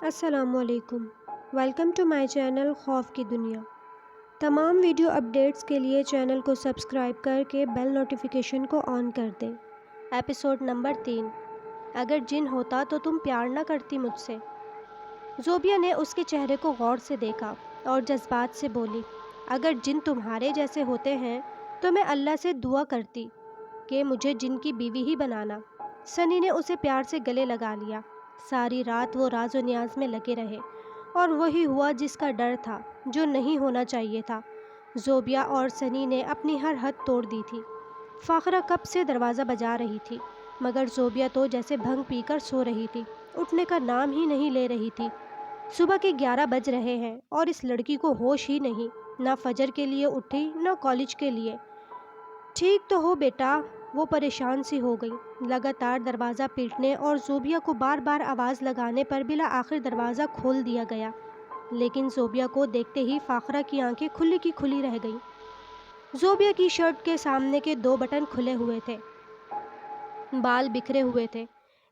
السلام علیکم۔ Welcome to my channel خوف کی دنیا۔ تمام ویڈیو اپڈیٹس کے لیے چینل کو سبسکرائب کر کے بیل نوٹیفیکیشن کو آن کر دیں۔ Episode number 3۔ اگر جن ہوتا تو تم پیار نہ کرتی مجھ سے۔ زوبیا نے اس کے چہرے کو غور سے دیکھا اور جذبات سے بولی، اگر جن تمہارے جیسے ہوتے ہیں تو میں اللہ سے دعا کرتی کہ مجھے جن کی بیوی ہی بنانا۔ سنی نے اسے پیار سے گلے لگا لیا۔ ساری رات وہ راز و نیاز میں لگے رہے اور وہی ہوا جس کا ڈر تھا، جو نہیں ہونا چاہیے تھا۔ زوبیا اور سنی نے اپنی ہر حد توڑ دی تھی۔ فاخرہ کب سے دروازہ بجا رہی تھی، مگر زوبیا تو جیسے بھنگ پی کر سو رہی تھی، اٹھنے کا نام ہی نہیں لے رہی تھی۔ صبح کے 11 بج رہے ہیں اور اس لڑکی کو ہوش ہی نہیں، نہ فجر کے لیے اٹھی نہ کالج کے لیے۔ ٹھیک تو ہو بیٹا، وہ پریشان سی ہو گئی۔ لگاتار دروازہ پیٹنے اور زوبیا کو بار بار آواز لگانے پر بالآخر دروازہ کھول دیا گیا، لیکن زوبیا کو دیکھتے ہی فاخرہ کی آنکھیں کھلی کی کھلی رہ گئیں۔ زوبیا کی شرٹ کے سامنے کے 2 بٹن کھلے ہوئے تھے، بال بکھرے ہوئے تھے۔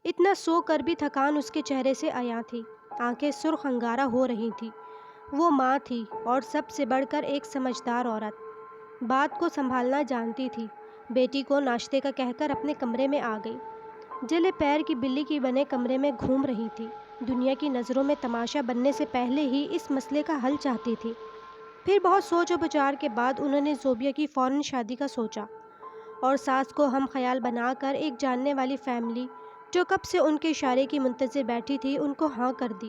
اتنا سو کر بھی تھکان اس کے چہرے سے عیاں تھی، آنکھیں سرخ انگارہ ہو رہی تھیں۔ وہ ماں تھی اور سب سے بڑھ کر ایک سمجھدار عورت، بات کو سنبھالنا جانتی تھی۔ بیٹی کو ناشتے کا کہہ کر اپنے کمرے میں آ گئی۔ جلے پیر کی بلی کی بنے کمرے میں گھوم رہی تھی۔ دنیا کی نظروں میں تماشا بننے سے پہلے ہی اس مسئلے کا حل چاہتی تھی۔ پھر بہت سوچ و بچار کے بعد انہوں نے زوبیا کی فوراً شادی کا سوچا اور ساس کو ہم خیال بنا کر ایک جاننے والی فیملی جو کب سے ان کے اشارے کی منتظر بیٹھی تھی، ان کو ہاں کر دی۔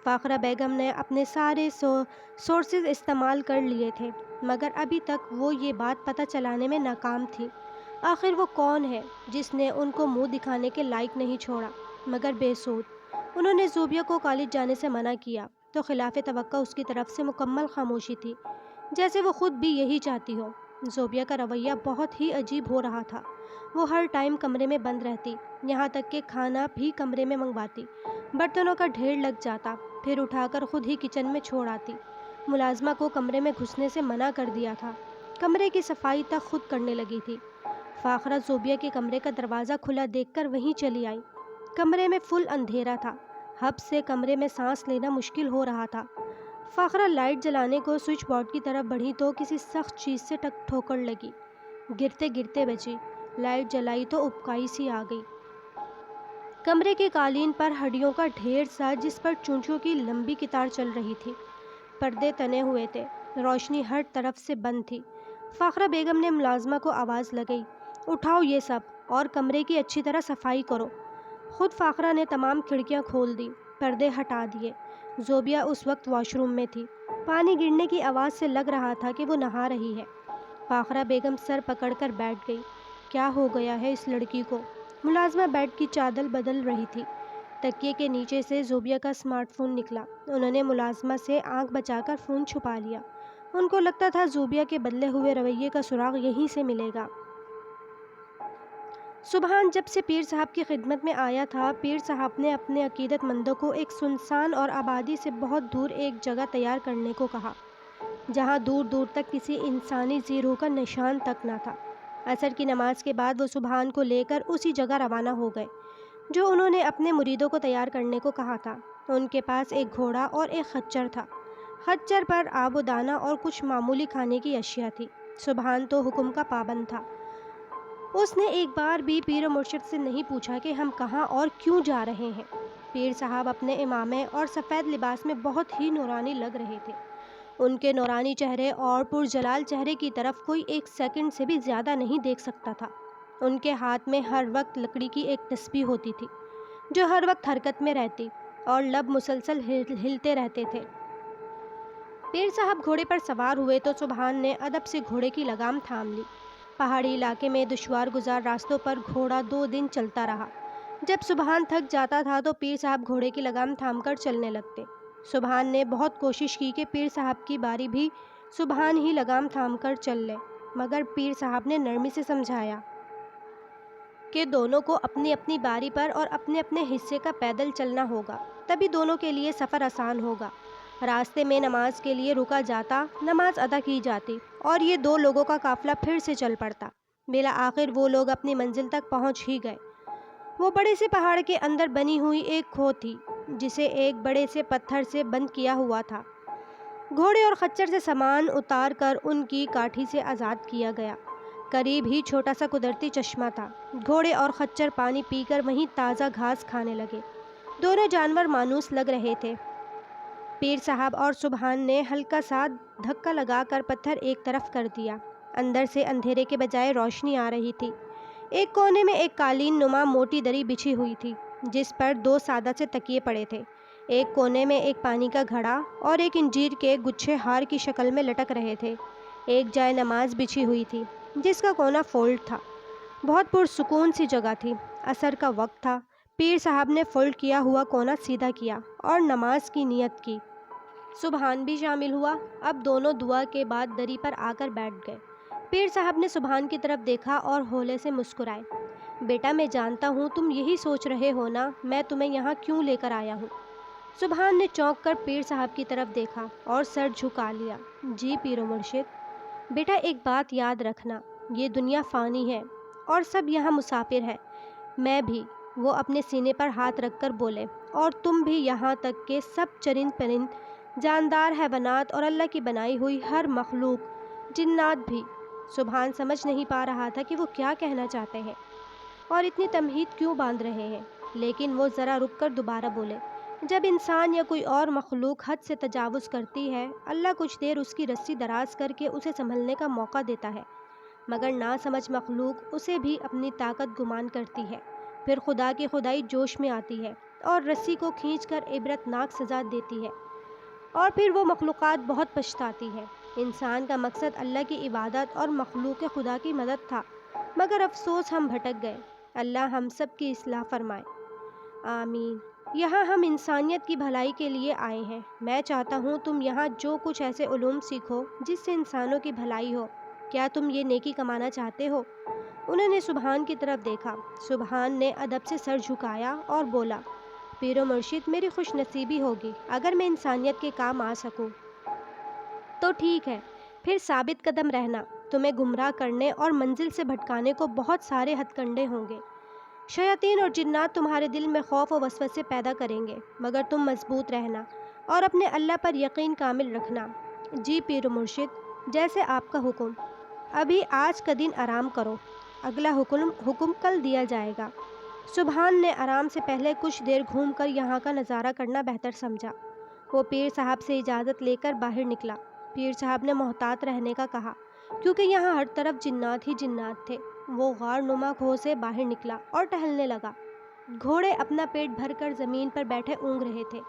فاخرہ بیگم نے اپنے سارے سورسز استعمال کر لیے تھے، مگر ابھی تک وہ یہ بات پتہ چلانے میں ناکام تھی آخر وہ کون ہے جس نے ان کو منہ دکھانے کے لائق نہیں چھوڑا۔ مگر بے سود، انہوں نے زوبیا کو کالج جانے سے منع کیا تو خلاف توقع اس کی طرف سے مکمل خاموشی تھی، جیسے وہ خود بھی یہی چاہتی ہو۔ زوبیا کا رویہ بہت ہی عجیب ہو رہا تھا۔ وہ ہر ٹائم کمرے میں بند رہتی، یہاں تک کہ کھانا بھی کمرے میں منگواتی، برتنوں کا ڈھیر لگ جاتا، پھر اٹھا کر خود ہی کچن میں چھوڑ آتی۔ ملازمہ کو کمرے میں گھسنے سے منع کر دیا تھا، کمرے کی صفائی تک خود کرنے لگی تھی۔ فاخرہ زوبیا کے کمرے کا دروازہ کھلا دیکھ کر وہیں چلی آئی۔ کمرے میں فل اندھیرا تھا، ہب سے کمرے میں سانس لینا مشکل ہو رہا تھا۔ فاخرہ لائٹ جلانے کو سوئچ بورڈ کی طرف بڑھی تو کسی سخت چیز سے ٹھوکر لگی، گرتے گرتے بچی۔ لائٹ جلائی تو ابکائی سی آ گئی۔ کمرے کے قالین پر ہڈیوں کا ڈھیر سا، جس پر چونچوں کی لمبی قطار چل رہی تھی۔ پردے تنے ہوئے تھے، روشنی ہر طرف سے بند تھی۔ فاخرہ بیگم نے ملازمہ کو آواز لگائی، اٹھاؤ یہ سب اور کمرے کی اچھی طرح صفائی کرو۔ خود فاخرہ نے تمام کھڑکیاں کھول دی، پردے ہٹا دیے۔ زوبیا اس وقت واش روم میں تھی، پانی گرنے کی آواز سے لگ رہا تھا کہ وہ نہا رہی ہے۔ فاخرہ بیگم سر پکڑ کر بیٹھ گئی۔ کیا ہو گیا ہے اس لڑکی کو؟ ملازمہ بیڈ کی چادر بدل رہی تھی۔ تکیے کے نیچے سے زوبیا کا اسمارٹ فون نکلا۔ انہوں نے ملازمہ سے آنکھ بچا کر فون چھپا لیا۔ ان کو لگتا تھا زوبیا کے بدلے ہوئے رویے کا سراغ یہیں سے ملے گا۔ سبحان جب سے پیر صاحب کی خدمت میں آیا تھا، پیر صاحب نے اپنے عقیدت مندوں کو ایک سنسان اور آبادی سے بہت دور ایک جگہ تیار کرنے کو کہا، جہاں دور دور تک کسی انسانی زی روح کا نشان تک نہ تھا۔ عصر کی نماز کے بعد وہ سبحان کو لے کر اسی جگہ روانہ ہو گئے جو انہوں نے اپنے مریدوں کو تیار کرنے کو کہا تھا۔ ان کے پاس ایک گھوڑا اور ایک خچر تھا۔ خچر پر آب و دانہ اور کچھ معمولی کھانے کی اشیاء تھی۔ سبحان تو حکم کا پابند تھا۔ اس نے ایک بار بھی پیر و مرشد سے نہیں پوچھا کہ ہم کہاں اور کیوں جا رہے ہیں۔ پیر صاحب اپنے عمامے اور سفید لباس میں بہت ہی نورانی لگ رہے تھے۔ ان کے نورانی چہرے اور پرجلال چہرے کی طرف کوئی ایک سیکنڈ سے بھی زیادہ نہیں دیکھ سکتا تھا۔ ان کے ہاتھ میں ہر وقت لکڑی کی ایک تسبیح ہوتی تھی جو ہر وقت حرکت میں رہتی اور لب مسلسل ہلتے رہتے تھے۔ پیر صاحب گھوڑے پر سوار ہوئے تو سبحان نے ادب سے گھوڑے کی لگام تھام لی۔ پہاڑی علاقے میں دشوار گزار راستوں پر گھوڑا 2 دن چلتا رہا۔ جب سبحان تھک جاتا تھا تو پیر صاحب گھوڑے کی لگام تھام کر چلنے لگتے۔ سبحان نے بہت کوشش کی کہ پیر صاحب کی باری بھی سبحان ہی لگام تھام کر چل لے، مگر پیر صاحب نے نرمی سے سمجھایا کہ دونوں کو اپنی اپنی باری پر اور اپنے اپنے حصے کا پیدل چلنا ہوگا، تبھی دونوں کے لیے سفر آسان ہوگا۔ راستے میں نماز کے لیے رکا جاتا، نماز ادا کی جاتی اور یہ 2 لوگوں کا قافلہ پھر سے چل پڑتا۔ بالآخر وہ لوگ اپنی منزل تک پہنچ ہی گئے۔ وہ بڑے سے پہاڑ کے اندر بنی ہوئی ایک کھو تھی۔ جسے ایک بڑے سے پتھر سے بند کیا ہوا تھا۔ گھوڑے اور خچر سے سامان اتار کر ان کی کاٹھی سے آزاد کیا گیا۔ قریب ہی چھوٹا سا قدرتی چشمہ تھا۔ گھوڑے اور خچر پانی پی کر وہیں تازہ گھاس کھانے لگے۔ دونوں جانور مانوس لگ رہے تھے۔ پیر صاحب اور سبحان نے ہلکا سا دھکا لگا کر پتھر ایک طرف کر دیا۔ اندر سے اندھیرے کے بجائے روشنی آ رہی تھی۔ ایک کونے میں ایک قالین نما موٹی دری بچھی ہوئی تھی جس پر 2 سادہ سے تکیے پڑے تھے۔ ایک کونے میں ایک پانی کا گھڑا اور ایک انجیر کے گچھے ہار کی شکل میں لٹک رہے تھے۔ ایک جائے نماز بچھی ہوئی تھی جس کا کونا فولڈ تھا۔ بہت پرسکون سی جگہ تھی۔ عصر کا وقت تھا۔ پیر صاحب نے فولڈ کیا ہوا کونا سیدھا کیا اور نماز کی نیت کی۔ سبحان بھی شامل ہوا۔ اب دونوں دعا کے بعد دری پر آ کر بیٹھ گئے۔ پیر صاحب نے سبحان کی طرف دیکھا اور ہولے سے مسکرائے۔ بیٹا میں جانتا ہوں تم یہی سوچ رہے ہو نا میں تمہیں یہاں کیوں لے کر آیا ہوں۔ سبحان نے چونک کر پیر صاحب کی طرف دیکھا اور سر جھکا لیا۔ جی پیر و مرشد۔ بیٹا ایک بات یاد رکھنا، یہ دنیا فانی ہے اور سب یہاں مسافر ہیں، میں بھی۔ وہ اپنے سینے پر ہاتھ رکھ کر بولے، اور تم بھی، یہاں تک کہ سب چرند پرند، جاندار حیوانات اور اللہ کی بنائی ہوئی ہر مخلوق، جنات بھی۔ سبحان سمجھ نہیں پا رہا تھا کہ وہ کیا کہنا چاہتے ہیں اور اتنی تمہید کیوں باندھ رہے ہیں، لیکن وہ ذرا رک کر دوبارہ بولے، جب انسان یا کوئی اور مخلوق حد سے تجاوز کرتی ہے، اللہ کچھ دیر اس کی رسی دراز کر کے اسے سنبھلنے کا موقع دیتا ہے، مگر ناسمجھ مخلوق اسے بھی اپنی طاقت گمان کرتی ہے، پھر خدا کی خدائی جوش میں آتی ہے اور رسی کو کھینچ کر عبرتناک سزا دیتی ہے، اور پھر وہ مخلوقات بہت پچھتاتی ہے۔ انسان کا مقصد اللہ کی عبادت اور مخلوق خدا کی مدد تھا، مگر افسوس ہم بھٹک گئے۔ اللہ ہم سب کی اصلاح فرمائے۔ آمین۔ یہاں ہم انسانیت کی بھلائی کے لیے آئے ہیں۔ میں چاہتا ہوں تم یہاں جو کچھ ایسے علوم سیکھو جس سے انسانوں کی بھلائی ہو۔ کیا تم یہ نیکی کمانا چاہتے ہو؟ انہوں نے سبحان کی طرف دیکھا۔ سبحان نے ادب سے سر جھکایا اور بولا، پیر و مرشد، میری خوش نصیبی ہوگی اگر میں انسانیت کے کام آ سکوں تو ٹھیک ہے، پھر ثابت قدم رہنا۔ تمہیں گمراہ کرنے اور منزل سے بھٹکانے کو بہت سارے ہتھ کنڈے ہوں گے۔ شیاطین اور جنات تمہارے دل میں خوف و وسوسے پیدا کریں گے، مگر تم مضبوط رہنا اور اپنے اللہ پر یقین کامل رکھنا۔ جی پیر و مرشد، جیسے آپ کا حکم۔ ابھی آج کا دن آرام کرو، اگلا حکم کل دیا جائے گا۔ سبحان نے آرام سے پہلے کچھ دیر گھوم کر یہاں کا نظارہ کرنا بہتر سمجھا۔ وہ پیر صاحب سے اجازت لے کر باہر نکلا۔ پیر صاحب نے محتاط رہنے کا کہا کیونکہ یہاں ہر طرف جنات ہی جنات تھے۔ وہ غار نما کھو سے باہر نکلا اور ٹہلنے لگا۔ گھوڑے اپنا پیٹ بھر کر زمین پر بیٹھے اونگ رہے تھے۔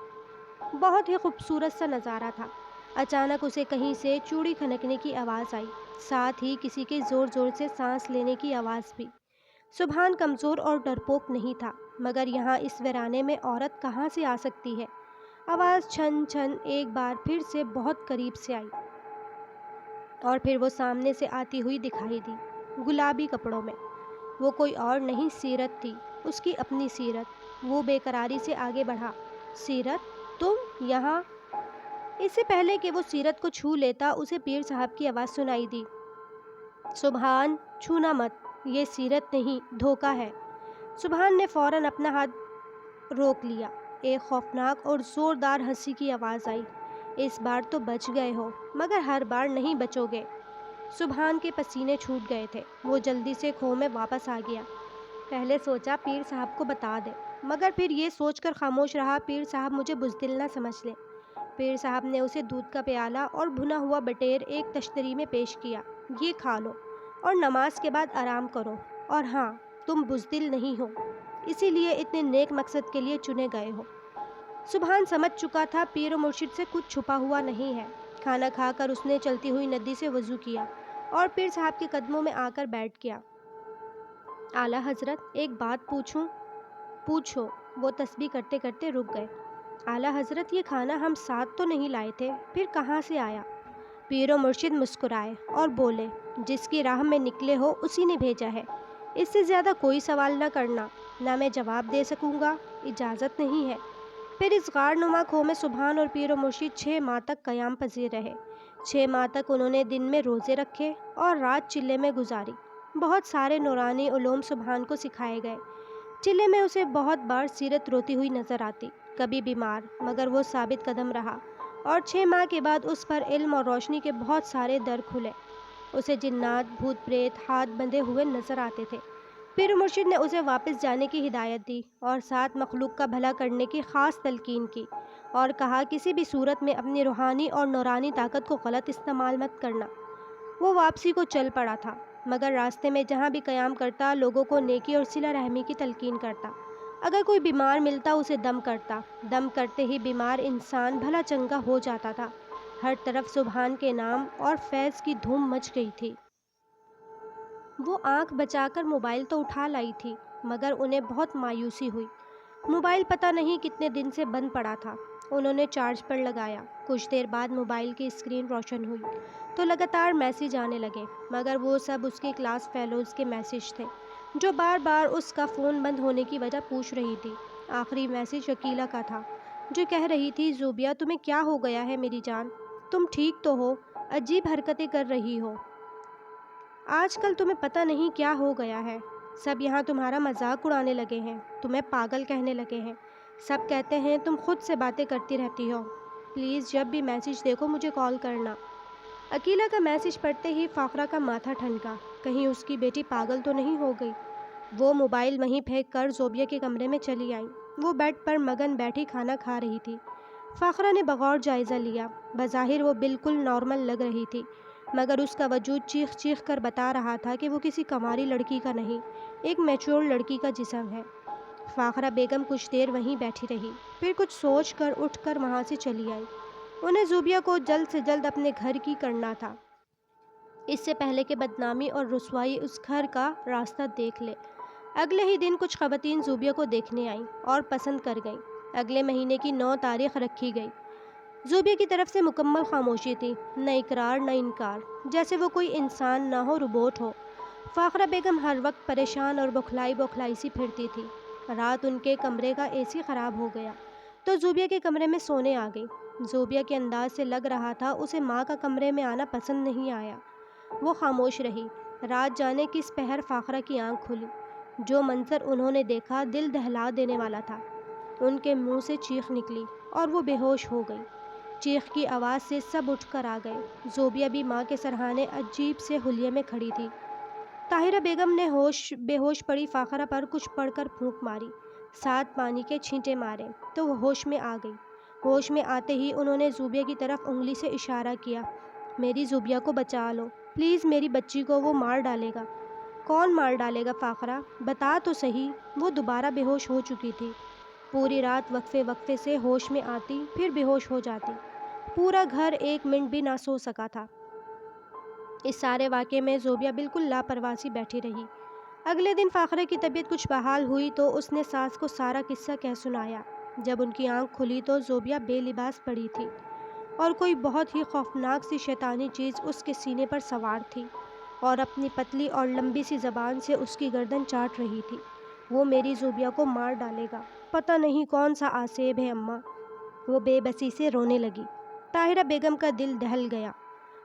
بہت ہی خوبصورت سا نظارہ تھا۔ اچانک اسے کہیں سے چوڑی کھنکنے کی آواز آئی، ساتھ ہی کسی کے زور زور سے سانس لینے کی آواز بھی۔ سبحان کمزور اور ڈرپوک نہیں تھا، مگر یہاں اس ویرانے میں عورت کہاں سے آ سکتی ہے؟ آواز چھن چھن ایک بار پھر سے بہت قریب سے آئی، اور پھر وہ سامنے سے آتی ہوئی دکھائی دی، گلابی کپڑوں میں۔ وہ کوئی اور نہیں، سیرت تھی، اس کی اپنی سیرت۔ وہ بے قراری سے آگے بڑھا۔ سیرت، تم یہاں؟ اس سے پہلے کہ وہ سیرت کو چھو لیتا، اسے پیر صاحب کی آواز سنائی دی، سبحان، چھونا مت، یہ سیرت نہیں، دھوکہ ہے۔ سبحان نے فوراً اپنا ہاتھ روک لیا۔ ایک خوفناک اور زوردار ہنسی کی آواز آئی، اس بار تو بچ گئے ہو، مگر ہر بار نہیں بچو گے۔ سبحان کے پسینے چھوٹ گئے تھے۔ وہ جلدی سے کھو میں واپس آ گیا۔ پہلے سوچا پیر صاحب کو بتا دے، مگر پھر یہ سوچ کر خاموش رہا پیر صاحب مجھے بزدل نہ سمجھ لیں۔ پیر صاحب نے اسے دودھ کا پیالہ اور بھنا ہوا بٹیر ایک تشتری میں پیش کیا، یہ کھا لو اور نماز کے بعد آرام کرو، اور ہاں، تم بزدل نہیں ہو، اسی لیے اتنے نیک مقصد کے لیے چنے گئے ہو۔ سبحان سمجھ چکا تھا پیر و مرشد سے کچھ چھپا ہوا نہیں ہے۔ کھانا کھا کر اس نے چلتی ہوئی ندی سے وضو کیا اور پیر صاحب کے قدموں میں آ کر بیٹھ گیا۔ اعلیٰ حضرت، ایک بات پوچھوں؟ پوچھو۔ وہ تسبیح کرتے کرتے رک گئے۔ اعلیٰ حضرت، یہ کھانا ہم ساتھ تو نہیں لائے تھے، پھر کہاں سے آیا؟ پیر و مرشد مسکرائے اور بولے، جس کی راہ میں نکلے ہو اسی نے بھیجا ہے، اس سے زیادہ کوئی سوال نہ کرنا، نہ میں جواب دے سکوں گا، اجازت نہیں ہے۔ پھر اس غار نما کھو میں سبحان اور پیر و مرشد 6 ماہ تک قیام پذیر رہے۔ 6 ماہ تک انہوں نے دن میں روزے رکھے اور رات چلے میں گزاری۔ بہت سارے نورانی علوم سبحان کو سکھائے گئے۔ چلے میں اسے بہت بار سیرت روتی ہوئی نظر آتی، کبھی بیمار، مگر وہ ثابت قدم رہا، اور 6 ماہ کے بعد اس پر علم اور روشنی کے بہت سارے در کھلے۔ اسے جنات، بھوت پریت ہاتھ بندھے ہوئے نظر آتے تھے۔ پیر مرشد نے اسے واپس جانے کی ہدایت دی اور ساتھ مخلوق کا بھلا کرنے کی خاص تلقین کی، اور کہا کسی بھی صورت میں اپنی روحانی اور نورانی طاقت کو غلط استعمال مت کرنا۔ وہ واپسی کو چل پڑا تھا، مگر راستے میں جہاں بھی قیام کرتا لوگوں کو نیکی اور صلہ رحمی کی تلقین کرتا۔ اگر کوئی بیمار ملتا اسے دم کرتا، دم کرتے ہی بیمار انسان بھلا چنگا ہو جاتا تھا۔ ہر طرف سبحان کے نام اور فیض کی دھوم مچ گئی تھی۔ وہ آنکھ بچا کر موبائل تو اٹھا لائی تھی، مگر انہیں بہت مایوسی ہوئی۔ موبائل پتہ نہیں کتنے دن سے بند پڑا تھا۔ انہوں نے چارج پر لگایا۔ کچھ دیر بعد موبائل کی اسکرین روشن ہوئی تو لگاتار میسیج آنے لگے، مگر وہ سب اس کے کلاس فیلوز کے میسیج تھے، جو بار بار اس کا فون بند ہونے کی وجہ پوچھ رہی تھی۔ آخری میسیج عقیلہ کا تھا، جو کہہ رہی تھی، زوبیہ تمہیں کیا ہو گیا ہے میری جان؟ تم ٹھیک تو ہو؟ عجیب حرکتیں کر رہی ہو۔ آج کل تمہیں پتہ نہیں کیا ہو گیا ہے۔ سب یہاں تمہارا مذاق اڑانے لگے ہیں، تمہیں پاگل کہنے لگے ہیں۔ سب کہتے ہیں تم خود سے باتیں کرتی رہتی ہو۔ پلیز جب بھی میسیج دیکھو مجھے کال کرنا۔ عقیلہ کا میسیج پڑھتے ہی فاخرہ کا ماتھا ٹھنکا، کہیں اس کی بیٹی پاگل تو نہیں ہو گئی۔ وہ موبائل وہیں پھینک کر زوبیہ کے کمرے میں چلی آئیں۔ وہ بیڈ پر مگن بیٹھی کھانا کھا رہی تھی۔ فاخرہ نے بغور جائزہ لیا۔ بظاہر وہ بالکل نارمل لگ رہی تھی، مگر اس کا وجود چیخ چیخ کر بتا رہا تھا کہ وہ کسی کنواری لڑکی کا نہیں، ایک میچور لڑکی کا جسم ہے۔ فاخرہ بیگم کچھ دیر وہیں بیٹھی رہی، پھر کچھ سوچ کر اٹھ کر وہاں سے چلی آئی۔ انہیں زوبیہ کو جلد سے جلد اپنے گھر کی کرنا تھا، اس سے پہلے کہ بدنامی اور رسوائی اس گھر کا راستہ دیکھ لے۔ اگلے ہی دن کچھ خواتین زوبیہ کو دیکھنے آئیں اور پسند کر گئیں۔ اگلے مہینے کی 9 تاریخ رکھی گئی۔ زوبیہ کی طرف سے مکمل خاموشی تھی، نہ اقرار نہ انکار، جیسے وہ کوئی انسان نہ ہو، روبوٹ ہو۔ فاخرہ بیگم ہر وقت پریشان اور بوکھلائی بوکھلائی سی پھرتی تھی۔ رات ان کے کمرے کا اے سی خراب ہو گیا تو زوبیہ کے کمرے میں سونے آ گئی۔ زوبیہ کے انداز سے لگ رہا تھا اسے ماں کا کمرے میں آنا پسند نہیں آیا۔ وہ خاموش رہی۔ رات جانے کس پہر فاخرہ کی آنکھ کھلی۔ جو منظر انہوں نے دیکھا دل دہلا دینے والا تھا۔ ان کے منہ سے چیخ نکلی اور وہ بے ہوش ہو گئی۔ چیخ کی آواز سے سب اٹھ کر آ گئے۔ زوبیہ بھی ماں کے سرہانے عجیب سے حلیے میں کھڑی تھی۔ طاہرہ بیگم نے بے ہوش پڑی فاخرہ پر کچھ پڑھ کر پھونک ماری، 7 پانی کے چھینٹے مارے تو وہ ہوش میں آ گئی۔ ہوش میں آتے ہی انہوں نے زوبیہ کی طرف انگلی سے اشارہ کیا، میری زوبیہ کو بچا لو پلیز، میری بچی کو وہ مار ڈالے گا۔ کون مار ڈالے گا فاخرہ؟ بتا تو صحیح۔ وہ دوبارہ بے ہوش ہو چکی تھی۔ پوری رات وقفے وقفے سے ہوش میں آتی، پھر بے ہوش ہو جاتی۔ پورا گھر 1 منٹ بھی نہ سو سکا تھا۔ اس سارے واقعے میں زوبیہ بالکل لاپرواہ سی بیٹھی رہی۔ اگلے دن فاخرہ کی طبیعت کچھ بحال ہوئی تو اس نے ساس کو سارا قصہ کہہ سنایا۔ جب ان کی آنکھ کھلی تو زوبیہ بے لباس پڑی تھی اور کوئی بہت ہی خوفناک سی شیطانی چیز اس کے سینے پر سوار تھی اور اپنی پتلی اور لمبی سی زبان سے اس کی گردن چاٹ رہی تھی۔ وہ میری زوبیہ کو مار ڈالے گا، پتہ نہیں کون سا آسیب ہے اماں۔ وہ بے بسی سے رونے لگی۔ طاہرہ بیگم کا دل دہل گیا۔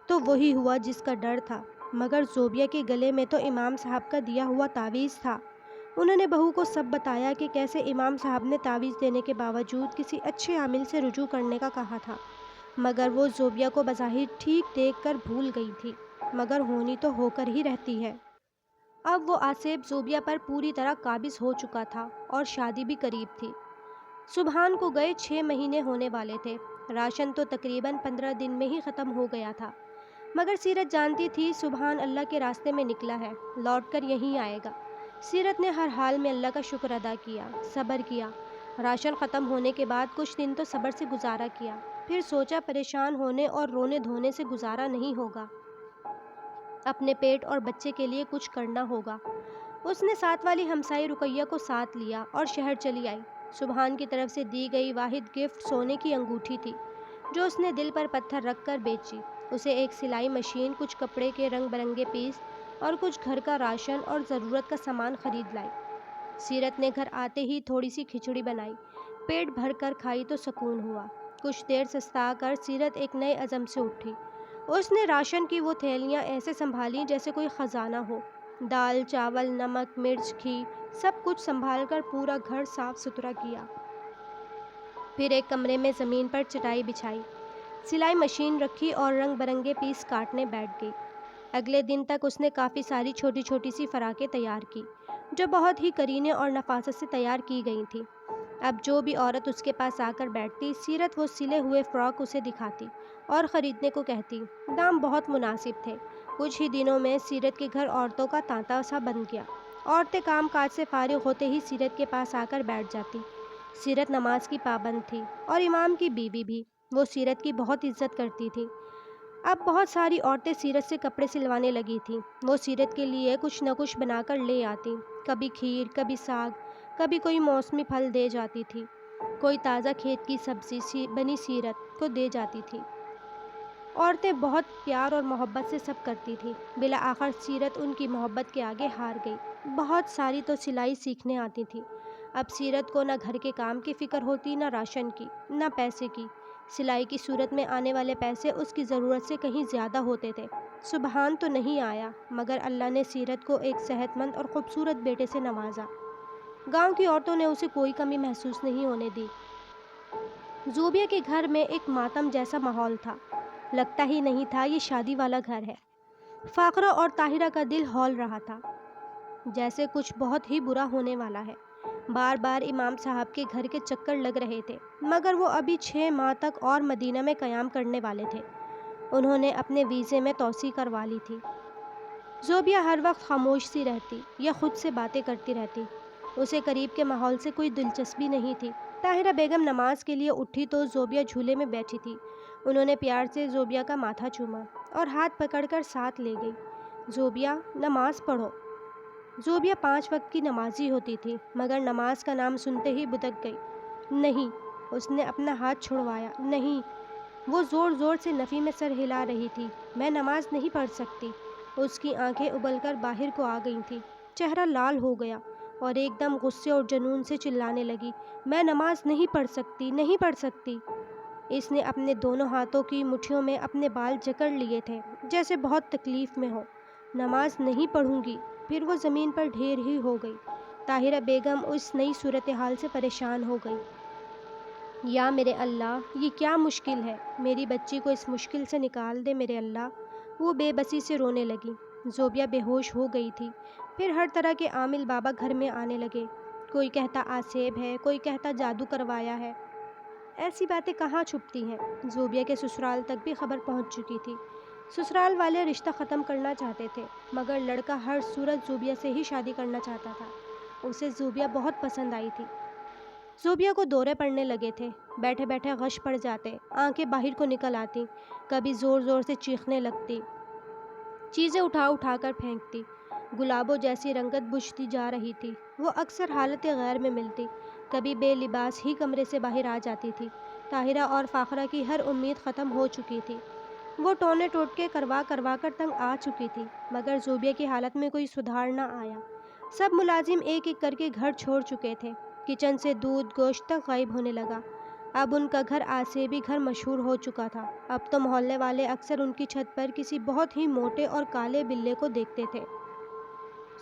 تو وہی ہوا جس کا ڈر تھا، مگر زوبیہ کے گلے میں تو امام صاحب کا دیا ہوا تعویذ تھا۔ انہوں نے بہو کو سب بتایا کہ کیسے امام صاحب نے تعویذ دینے کے باوجود کسی اچھے عامل سے رجوع کرنے کا کہا تھا، مگر وہ زوبیہ کو بظاہر ٹھیک دیکھ کر بھول گئی تھی، مگر ہونی تو ہو کر ہی رہتی ہے۔ اب وہ آسیب زوبیہ پر پوری طرح قابض ہو چکا تھا اور شادی بھی قریب تھی۔ سبحان کو گئے 6 مہینے ہونے والے تھے۔ راشن تو تقریباً 15 دن میں ہی ختم ہو گیا تھا، مگر سیرت جانتی تھی سبحان اللہ کے راستے میں نکلا ہے، لوٹ کر یہیں آئے گا۔ سیرت نے ہر حال میں اللہ کا شکر ادا کیا، صبر کیا۔ راشن ختم ہونے کے بعد کچھ دن تو صبر سے گزارا کیا، پھر سوچا پریشان ہونے اور رونے دھونے سے گزارا نہیں ہوگا، اپنے پیٹ اور بچے کے لیے کچھ کرنا ہوگا۔ اس نے ساتھ والی ہمسائی رقیہ کو ساتھ لیا اور شہر چلی آئی۔ سبحان کی طرف سے دی گئی واحد گفٹ سونے کی انگوٹھی تھی، جو اس نے دل پر پتھر رکھ کر بیچی۔ اسے ایک سلائی مشین، کچھ کپڑے کے رنگ برنگے پیس اور کچھ گھر کا راشن اور ضرورت کا سامان خرید لائی۔ سیرت نے گھر آتے ہی تھوڑی سی کھچڑی بنائی، پیٹ بھر کر کھائی تو سکون ہوا۔ کچھ دیر سستا کر سیرت ایک نئے عزم سے اٹھی۔ اس نے راشن کی وہ تھیلیاں ایسے سنبھالیں جیسے کوئی خزانہ ہو۔ دال چاول نمک مرچ گھی سب کچھ سنبھال کر پورا گھر صاف ستھرا کیا۔ پھر ایک کمرے میں زمین پر چٹائی بچھائی، سلائی مشین رکھی اور رنگ برنگے پیس کاٹنے بیٹھ گئی۔ اگلے دن تک اس نے کافی ساری چھوٹی چھوٹی سی فراقیں تیار کی جو بہت ہی کرینے اور نفاست سے تیار کی گئی تھیں۔ اب جو بھی عورت اس کے پاس آ کر بیٹھتی، سیرت وہ سلے ہوئے فراق اسے دکھاتی اور خریدنے کو کہتی۔ دام بہت مناسب تھے۔ کچھ ہی دنوں میں سیرت کے گھر عورتوں کا تانتا سا بن گیا۔ عورتیں کام کاج سے فارغ ہوتے ہی سیرت کے پاس آ کر بیٹھ جاتی۔ سیرت نماز کی پابند تھی اور امام کی بیوی بھی۔ وہ سیرت کی بہت عزت کرتی تھی۔ اب بہت ساری عورتیں سیرت سے کپڑے سلوانے لگی تھیں۔ وہ سیرت کے لیے کچھ نہ کچھ بنا کر لے آتی، کبھی کھیر، کبھی ساگ، کبھی کوئی موسمی پھل دے جاتی تھی، کوئی تازہ کھیت کی سبزی بنی سیرت کو دے جاتی تھی۔ عورتیں بہت پیار اور محبت سے سب کرتی تھیں۔ بالآخر سیرت ان کی محبت کے آگے ہار گئی۔ بہت ساری تو سلائی سیکھنے آتی تھی۔ اب سیرت کو نہ گھر کے کام کی فکر ہوتی، نہ راشن کی، نہ پیسے کی۔ سلائی کی صورت میں آنے والے پیسے اس کی ضرورت سے کہیں زیادہ ہوتے تھے۔ سبحان تو نہیں آیا، مگر اللہ نے سیرت کو ایک صحت مند اور خوبصورت بیٹے سے نوازا۔ گاؤں کی عورتوں نے اسے کوئی کمی محسوس نہیں ہونے دی۔ زوبیہ کے گھر میں ایک ماتم جیسا ماحول تھا۔ لگتا ہی نہیں تھا یہ شادی والا گھر ہے۔ فاقرہ اور طاہرہ کا دل ہول رہا تھا، جیسے کچھ بہت ہی برا ہونے والا ہے۔ بار بار امام صاحب کے گھر کے چکر لگ رہے تھے، مگر وہ ابھی 6 ماہ تک اور مدینہ میں قیام کرنے والے تھے۔ انہوں نے اپنے ویزے میں توسیع کروا لی تھی۔ زوبیہ ہر وقت خاموش سی رہتی یا خود سے باتیں کرتی رہتی۔ اسے قریب کے ماحول سے کوئی دلچسپی نہیں تھی۔ طاہرہ بیگم نماز کے لیے اٹھی تو زوبیہ جھولے میں بیٹھی تھی۔ انہوں نے پیار سے زوبیہ کا ماتھا چوما اور ہاتھ پکڑ کر ساتھ لے گئی۔ زوبیہ، نماز پڑھو۔ زوبیہ 5 وقت کی نمازی ہوتی تھی، مگر نماز کا نام سنتے ہی بدک گئی۔ نہیں، اس نے اپنا ہاتھ چھڑوایا۔ نہیں، وہ زور زور سے نفی میں سر ہلا رہی تھی۔ میں نماز نہیں پڑھ سکتی۔ اس کی آنکھیں ابل کر باہر کو آ گئی تھیں، چہرہ لال ہو گیا اور ایک دم غصے اور جنون سے چلانے لگی، میں نماز نہیں پڑھ سکتی، نہیں پڑھ سکتی۔ اس نے اپنے دونوں ہاتھوں کی مٹھیوں میں اپنے بال جکڑ لیے تھے، جیسے بہت تکلیف میں ہو۔ نماز نہیں پڑھوں گی۔ پھر وہ زمین پر ڈھیر ہی ہو گئی۔ طاہرہ بیگم اس نئی صورتحال سے پریشان ہو گئی۔ یا میرے اللہ، یہ کیا مشکل ہے؟ میری بچی کو اس مشکل سے نکال دے میرے اللہ۔ وہ بے بسی سے رونے لگی۔ زوبیہ بے ہوش ہو گئی تھی۔ پھر ہر طرح کے عامل بابا گھر میں آنے لگے۔ کوئی کہتا آسیب ہے، کوئی کہتا جادو کروایا ہے۔ ایسی باتیں کہاں چھپتی ہیں؟ زوبیہ کے سسرال تک بھی خبر پہنچ چکی تھی۔ سسرال والے رشتہ ختم کرنا چاہتے تھے، مگر لڑکا ہر صورت زوبیہ سے ہی شادی کرنا چاہتا تھا۔ اسے زوبیہ بہت پسند آئی تھی۔ زوبیہ کو دورے پڑنے لگے تھے۔ بیٹھے بیٹھے غش پڑ جاتے، آنکھیں باہر کو نکل آتی، کبھی زور زور سے چیخنے لگتی، چیزیں اٹھا اٹھا کر پھینکتی۔ گلابوں جیسی رنگت بجھتی جا رہی تھی۔ وہ اکثر حالت غیر میں ملتی، کبھی بے لباس ہی کمرے سے باہر آ جاتی تھی۔ طاہرہ اور فاخرہ کی ہر امید ختم ہو چکی تھی۔ وہ ٹونے ٹوٹکے کروا کروا کر تنگ آ چکی تھی، مگر زوبیہ کی حالت میں کوئی سدھار نہ آیا۔ سب ملازم ایک ایک کر کے گھر چھوڑ چکے تھے۔ کچن سے دودھ گوشت تک غائب ہونے لگا۔ اب ان کا گھر آسیبی گھر مشہور ہو چکا تھا۔ اب تو محلے والے اکثر ان کی چھت پر کسی بہت ہی موٹے اور کالے بلے کو دیکھتے تھے۔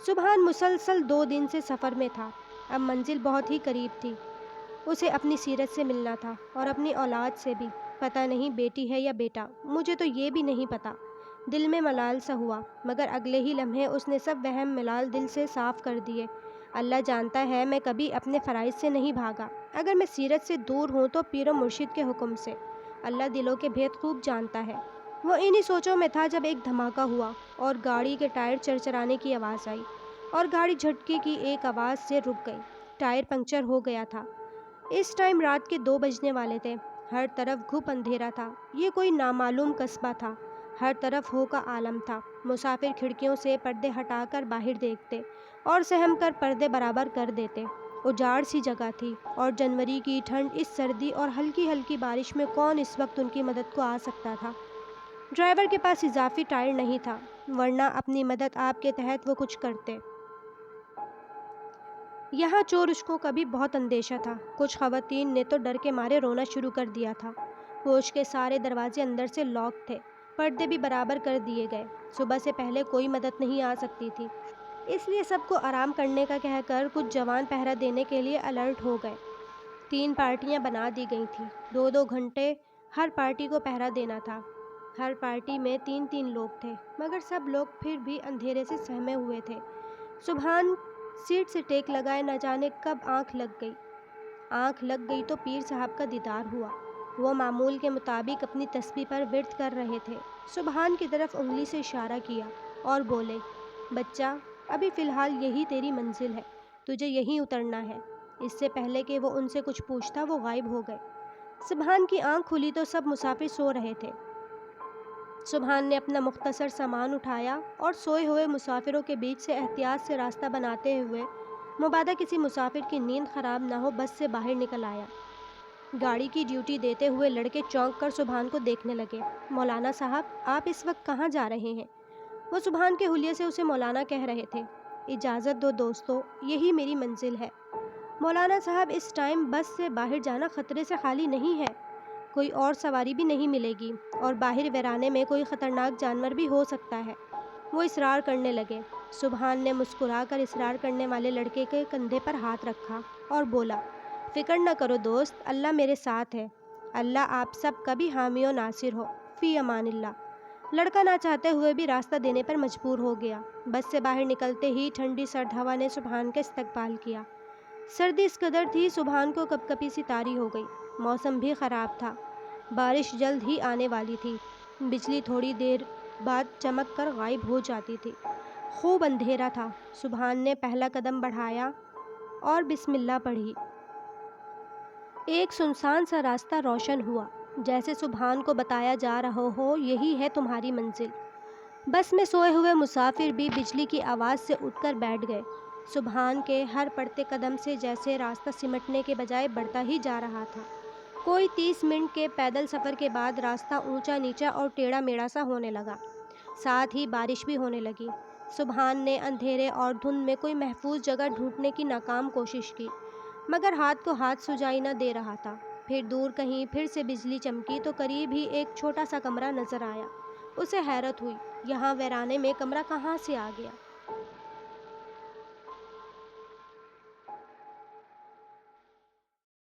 سبحان مسلسل 2 دن سے سفر میں تھا۔ اب منزل بہت ہی قریب تھی۔ اسے اپنی سیرت سے ملنا تھا اور اپنی اولاد سے بھی۔ پتہ نہیں بیٹی ہے یا بیٹا، مجھے تو یہ بھی نہیں پتا۔ دل میں ملال سا ہوا، مگر اگلے ہی لمحے اس نے سب وہم ملال دل سے صاف کر دیے۔ اللہ جانتا ہے میں کبھی اپنے فرائض سے نہیں بھاگا۔ اگر میں سیرت سے دور ہوں تو پیر و مرشد کے حکم سے۔ اللہ دلوں کے بھید خوب جانتا ہے۔ وہ انہی سوچوں میں تھا جب ایک دھماکہ ہوا اور گاڑی کے ٹائر چرچرانے کی آواز آئی اور گاڑی جھٹکے کی ایک آواز سے رک گئی۔ ٹائر پنکچر ہو گیا تھا۔ اس ٹائم رات کے 2 بجنے والے تھے۔ ہر طرف گھپ اندھیرا تھا۔ یہ کوئی نامعلوم قصبہ تھا۔ ہر طرف ہو کا عالم تھا۔ مسافر کھڑکیوں سے پردے ہٹا کر باہر دیکھتے اور سہم کر پردے برابر کر دیتے۔ اجاڑ سی جگہ تھی اور جنوری کی ٹھنڈ، اس سردی اور ہلکی ہلکی بارش میں کون اس وقت ان کی مدد کو آ سکتا تھا؟ ڈرائیور کے پاس اضافی ٹائر نہیں تھا، ورنہ اپنی مدد آپ کے تحت وہ کچھ کرتے۔ یہاں چور اشکوں کا بھی بہت اندیشہ تھا۔ کچھ خواتین نے تو ڈر کے مارے رونا شروع کر دیا تھا۔ کوچ کے سارے دروازے اندر سے لاک تھے، پردے بھی برابر کر دیے گئے۔ صبح سے پہلے کوئی مدد نہیں آ سکتی تھی۔ اس لیے سب کو آرام کرنے کا کہہ کر کچھ جوان پہرا دینے کے لیے الرٹ ہو گئے۔ 3 پارٹیاں بنا دی گئی تھیں، 2 گھنٹے ہر پارٹی کو پہرا دینا تھا۔ ہر پارٹی میں 3 لوگ تھے، مگر سب لوگ پھر بھی اندھیرے سے سہمے ہوئے تھے۔ سبحان سیٹ سے ٹیک لگائے نہ جانے کب آنکھ لگ گئی تو پیر صاحب کا دیدار ہوا۔ وہ معمول کے مطابق اپنی تسبیح پر ورد کر رہے تھے۔ سبحان کی طرف انگلی سے اشارہ کیا اور بولے، بچہ ابھی فی الحال یہی تیری منزل ہے، تجھے یہیں اترنا ہے۔ اس سے پہلے کہ وہ ان سے کچھ پوچھتا وہ غائب ہو گئے۔ سبحان کی آنکھ کھلی تو سب مسافر سو رہے تھے۔ سبحان نے اپنا مختصر سامان اٹھایا اور سوئے ہوئے مسافروں کے بیچ سے احتیاط سے راستہ بناتے ہوئے مبادا کسی مسافر کی نیند خراب نہ ہو بس سے باہر نکل آیا۔ گاڑی کی ڈیوٹی دیتے ہوئے لڑکے چونک کر سبحان کو دیکھنے لگے۔ مولانا صاحب، آپ اس وقت کہاں جا رہے ہیں؟ وہ سبحان کے حلیے سے اسے مولانا کہہ رہے تھے۔ اجازت دو دوستو، یہی میری منزل ہے۔ مولانا صاحب، اس ٹائم بس سے باہر جانا خطرے سے خالی نہیں ہے، کوئی اور سواری بھی نہیں ملے گی اور باہر ویرانے میں کوئی خطرناک جانور بھی ہو سکتا ہے۔ وہ اصرار کرنے لگے۔ سبحان نے مسکرا کر اصرار کرنے والے لڑکے کے کندھے پر ہاتھ رکھا اور بولا، فکر نہ کرو دوست، اللہ میرے ساتھ ہے۔ اللہ آپ سب کا بھی حامی و ناصر ہو۔ فی امان اللہ۔ لڑکا نہ چاہتے ہوئے بھی راستہ دینے پر مجبور ہو گیا۔ بس سے باہر نکلتے ہی ٹھنڈی سرد ہوا نے سبحان کا استقبال کیا۔ سردی اس قدر تھی سبحان کو کپ کپی سی طاری ہو گئی۔ موسم بھی خراب تھا، بارش جلد ہی آنے والی تھی۔ بجلی تھوڑی دیر بعد چمک کر غائب ہو جاتی تھی۔ خوب اندھیرا تھا۔ سبحان نے پہلا قدم بڑھایا اور بسم اللہ پڑھی۔ ایک سنسان سا راستہ روشن ہوا، جیسے سبحان کو بتایا جا رہا ہو یہی ہے تمہاری منزل۔ بس میں سوئے ہوئے مسافر بھی بجلی کی آواز سے اٹھ کر بیٹھ گئے۔ سبحان کے ہر پڑتے قدم سے جیسے راستہ سمٹنے کے بجائے بڑھتا ہی جا رہا تھا۔ کوئی 30 منٹ کے پیدل سفر کے بعد راستہ اونچا نیچا اور ٹیڑھا میڑھا سا ہونے لگا، ساتھ ہی بارش بھی ہونے لگی۔ سبحان نے اندھیرے اور دھند میں کوئی محفوظ جگہ ڈھونڈنے کی ناکام کوشش کی، مگر ہاتھ کو ہاتھ سجائی نہ دے رہا تھا۔ پھر دور کہیں پھر سے بجلی چمکی تو قریب ہی ایک چھوٹا سا کمرہ نظر آیا۔ اسے حیرت ہوئی، یہاں ویرانے میں کمرہ کہاں سے آ گیا؟